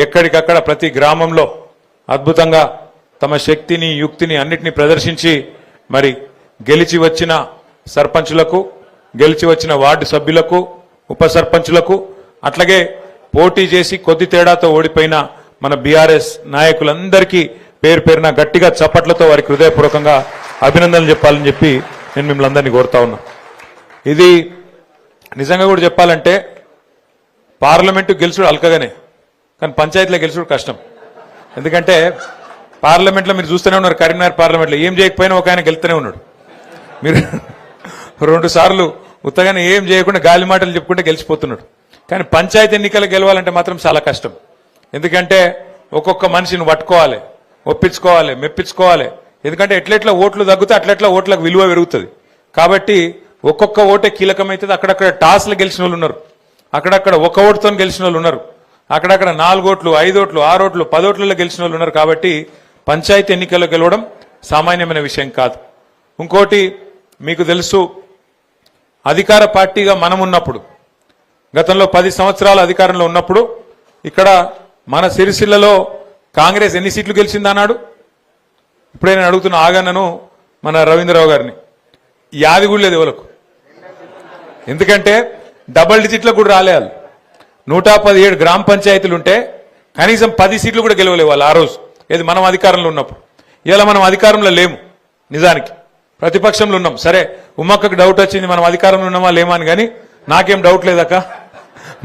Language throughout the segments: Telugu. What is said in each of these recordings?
ఎక్కడికక్కడ ప్రతి గ్రామంలో అద్భుతంగా తమ శక్తిని యుక్తిని అన్నిటిని ప్రదర్శించి మరి గెలిచి వచ్చిన సర్పంచులకు గెలిచి వచ్చిన వార్డు సభ్యులకు ఉప సర్పంచులకు అట్లాగే పోటీ చేసి కొద్ది తేడాతో ఓడిపోయిన మన బీఆర్ఎస్ నాయకులందరికీ పేరు పేరున గట్టిగా చప్పట్లతో వారికి హృదయపూర్వకంగా అభినందనలు చెప్పాలని చెప్పి నేను మిమ్మల్ని అందరినీ కోరుతా ఉన్నా. ఇది నిజంగా కూడా చెప్పాలంటే పార్లమెంటు గెలుచుడు అల్కగానే, కానీ పంచాయతీలో గెలుచుడు కష్టం. ఎందుకంటే పార్లమెంట్లో మీరు చూస్తూనే ఉన్నారు, కరీంనగర్ పార్లమెంట్లో ఏం చేయకపోయినా ఒక ఆయన గెలుస్తూనే ఉన్నాడు. మీరు 2 సార్లు ఉత్తగానే ఏం చేయకుండా గాలి మాటలు చెప్పుకుంటే గెలిచిపోతున్నాడు. కానీ పంచాయతీ ఎన్నికలు గెలవాలంటే మాత్రం చాలా కష్టం. ఎందుకంటే ఒక్కొక్క మనిషిని పట్టుకోవాలి, ఒప్పించుకోవాలి, మెప్పించుకోవాలి. ఎందుకంటే ఎట్లెట్లా ఓట్లు తగ్గితే అట్లెట్లా ఓట్లకు విలువ పెరుగుతుంది. కాబట్టి ఒక్కొక్క ఓటే కీలకమైతుంది. అక్కడక్కడ టాస్లు గెలిచిన వాళ్ళు ఉన్నారు, అక్కడక్కడ ఒక ఓటుతో గెలిచిన వాళ్ళు ఉన్నారు, అక్కడక్కడ 4 ఓట్లు 5 ఓట్లు 6 ఓట్లు 10 ఓట్లలో గెలిచిన వాళ్ళు ఉన్నారు. కాబట్టి పంచాయతీ ఎన్నికల్లో గెలవడం సామాన్యమైన విషయం కాదు. ఇంకోటి మీకు తెలుసు, అధికార పార్టీగా మనం ఉన్నప్పుడు గతంలో 10 సంవత్సరాల అధికారంలో ఉన్నప్పుడు ఇక్కడ మన సిరిసిల్లలో కాంగ్రెస్ ఎన్ని సీట్లు గెలిచిందన్నాడు. ఇప్పుడే నేను అడుగుతున్న ఆగన్నను మన రవీంద్రరావు గారిని, యాది కూడా లేదు ఎవరికి. ఎందుకంటే డబల్ డిజిట్లకు కూడా రాలేదు. 117 గ్రామ పంచాయతీలు ఉంటే కనీసం 10 సీట్లు కూడా గెలవలేవు వాళ్ళు ఆ రోజు. ఏది మనం అధికారంలో ఉన్నప్పుడు. ఇలా మనం అధికారంలో లేము, నిజానికి ప్రతిపక్షంలో ఉన్నాం. సరే ఉమ్మక్కకు డౌట్ వచ్చింది మనం అధికారంలో ఉన్నామా లేమా అని, కానీ నాకేం డౌట్ లేదక్క,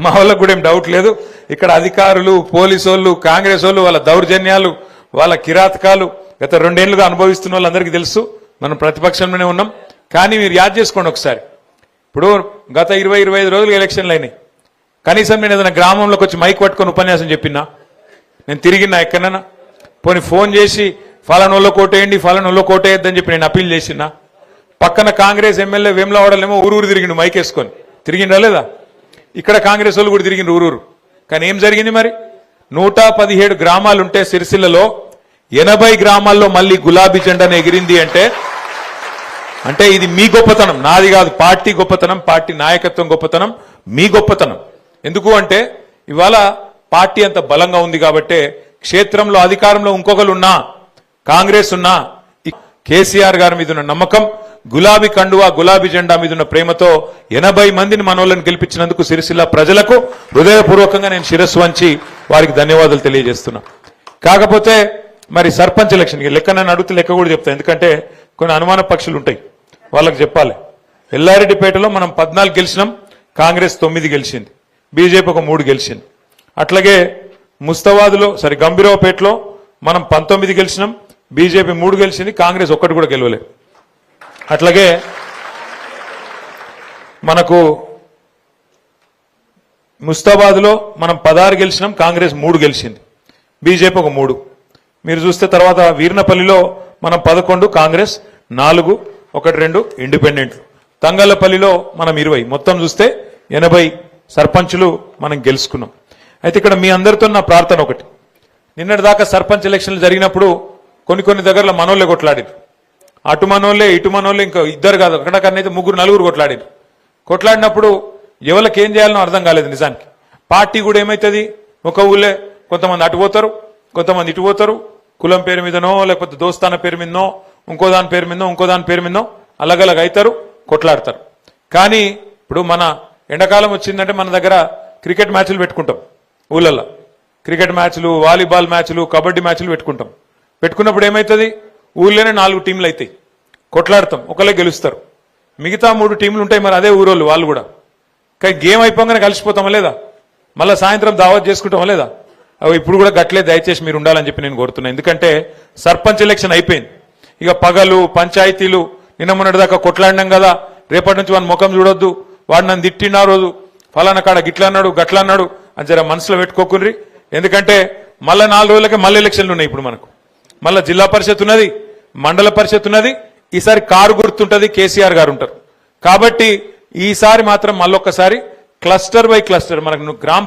మా వాళ్ళకు కూడా ఏం డౌట్ లేదు. ఇక్కడ అధికారులు, పోలీసు వాళ్ళు, కాంగ్రెస్ వాళ్ళు, వాళ్ళ దౌర్జన్యాలు, వాళ్ళ కిరాతకాలు గత 2 ఏళ్లుగా అనుభవిస్తున్న వాళ్ళందరికీ తెలుసు. మనం ప్రతిపక్షంలోనే ఉన్నాం. కానీ మీరు యాద్ చేసుకోండి ఒకసారి, ఇప్పుడు గత 20-25 రోజులు ఎలక్షన్లు అయినాయి. కనీసం నేను ఏదైనా గ్రామంలోకి వచ్చి మైక్ పట్టుకొని ఉపన్యాసం చెప్పినా, నేను తిరిగినా ఎక్కడన్నా, పోనీ ఫోన్ చేసి ఫలానోళ్ళో కోటేయండి ఫలానోళ్ళో కోటేయద్దని చెప్పి నేను అప్పీల్ చేసినా, పక్కన కాంగ్రెస్ ఎమ్మెల్యే వేములవాడలేమో ఊరూరు తిరిగిండు మైక్ వేసుకొని, తిరిగిండా లేదా? ఇక్కడ కాంగ్రెస్ వాళ్ళు కూడా తిరిగిండు ఊరూరు. కానీ ఏం జరిగింది మరి? 117 గ్రామాలుంటే సిరిసిల్లలో 80 గ్రామాల్లో మళ్ళీ గులాబీ జెండాను ఎగిరింది అంటే ఇది మీ గొప్పతనం, నాది కాదు. పార్టీ గొప్పతనం, పార్టీ నాయకత్వం గొప్పతనం, మీ గొప్పతనం. ఎందుకు అంటే ఇవాళ పార్టీ అంత బలంగా ఉంది కాబట్టి క్షేత్రంలో అధికారంలో ఇంకొకరు ఉన్నా, కాంగ్రెస్ ఉన్నా, కేసీఆర్ గారి మీద ఉన్న నమ్మకం, గులాబీ కండువా గులాబీ జెండా మీద ఉన్న ప్రేమతో 80 మందిని మనోళ్ళని గెలిపించినందుకు సిరిసిల్ల ప్రజలకు హృదయపూర్వకంగా నేను శిరస్సు వంచి వారికి ధన్యవాదాలు తెలియజేస్తున్నా. కాకపోతే మరి సర్పంచ్ ఎలక్షన్ లెక్క నన్ను అడిగితే లెక్క కూడా చెప్తాను, ఎందుకంటే కొన్ని అనుమాన పక్షులు ఉంటాయి, వాళ్ళకి చెప్పాలి. ఎల్లారెడ్డిపేటలో మనం 14 గెలిచినాం, కాంగ్రెస్ 9 గెలిచింది, బీజేపీ ఒక 3 గెలిచింది. అట్లాగే ముస్తాబాద్లో గంభీరావుపేటలో మనం 19 గెలిచినాం, బీజేపీ 3 గెలిచింది, కాంగ్రెస్ 1 కూడా గెలవలేదు. అట్లాగే మనకు ముస్తాబాద్లో మనం 16 గెలిచినాం, కాంగ్రెస్ 3 గెలిచింది, బీజేపీ ఒక 3. మీరు చూస్తే తర్వాత వీర్నపల్లిలో మనం 11, కాంగ్రెస్ 4, 1-2 ఇండిపెండెంట్లు. తంగళ్లపల్లిలో మనం 20. మొత్తం చూస్తే 80 సర్పంచులు మనం గెలుచుకున్నాం. అయితే ఇక్కడ మీ అందరితో నా ప్రార్థన ఒకటి, నిన్నటి దాకా సర్పంచ్ ఎలక్షన్లు జరిగినప్పుడు కొన్ని దగ్గరలో మనోళ్ళే కొట్లాడారు. అటు మనోళ్ళే ఇటు మనోళ్ళే, ఇంకా 2 కాదు, అక్కడక్కడనైతే 3-4 కొట్లాడారు. కొట్లాడినప్పుడు ఎవరికి ఏం చేయాలనో అర్థం కాలేదు. నిజానికి పార్టీ కూడా ఏమవుతుంది, ఒక ఊళ్ళే కొంతమంది అటు పోతారు, కొంతమంది ఇటు పోతారు, కులం పేరు మీదనో లేకపోతే దోస్తాన పేరు మీదనో ఇంకో దాని పేరు మీదనో ఇంకో దాని పేరు మీదనో అలగలగ అవుతారు, కొట్లాడతారు. కానీ ఇప్పుడు మన ఎండాకాలం వచ్చిందంటే మన దగ్గర క్రికెట్ మ్యాచ్లు పెట్టుకుంటాం, ఊళ్ళల్లో క్రికెట్ మ్యాచ్లు, వాలీబాల్ మ్యాచ్లు, కబడ్డీ మ్యాచ్లు పెట్టుకుంటాం. పెట్టుకున్నప్పుడు ఏమవుతుంది, ఊళ్ళోనే 4 టీంలు అవుతాయి, కొట్లాడతాం, ఒకళ్ళే గెలుస్తారు, మిగతా 3 టీంలు ఉంటాయి. మరి అదే ఊరోళ్ళు వాళ్ళు కూడా. కానీ గేమ్ అయిపోగానే కలిసిపోతామా లేదా, మళ్ళీ సాయంత్రం దావత్ చేసుకుంటామా లేదా? ఇప్పుడు కూడా గట్లే దయచేసి మీరు ఉండాలని చెప్పి నేను కోరుతున్నాను. ఎందుకంటే సర్పంచ్ ఎలక్షన్ అయిపోయింది, ఇక పగలు పంచాయతీలు నిన్న మొన్నటి దాకా కొట్లాడినాం కదా, రేపటి నుంచి వాడిని ముఖం చూడొద్దు, వాడు నన్ను తిట్టిన రోజు ఫలానా కాడ గిట్లా అన్నాడు గట్లా అన్నాడు అని జర మనసులో పెట్టుకోకుండ్రి. ఎందుకంటే మళ్ళీ 4 రోజులకే మళ్ళీ ఎలక్షన్లు ఉన్నాయి. ఇప్పుడు మనకు మళ్ళీ జిల్లా పరిషత్ ఉన్నది, మండల పరిషత్ ఉన్నది, ఈసారి కారు గుర్తుంటది, కేసీఆర్ గారు ఉంటారు. కాబట్టి ఈసారి మాత్రం మళ్ళొక్కసారి క్లస్టర్ బై క్లస్టర్ మనకు గ్రామ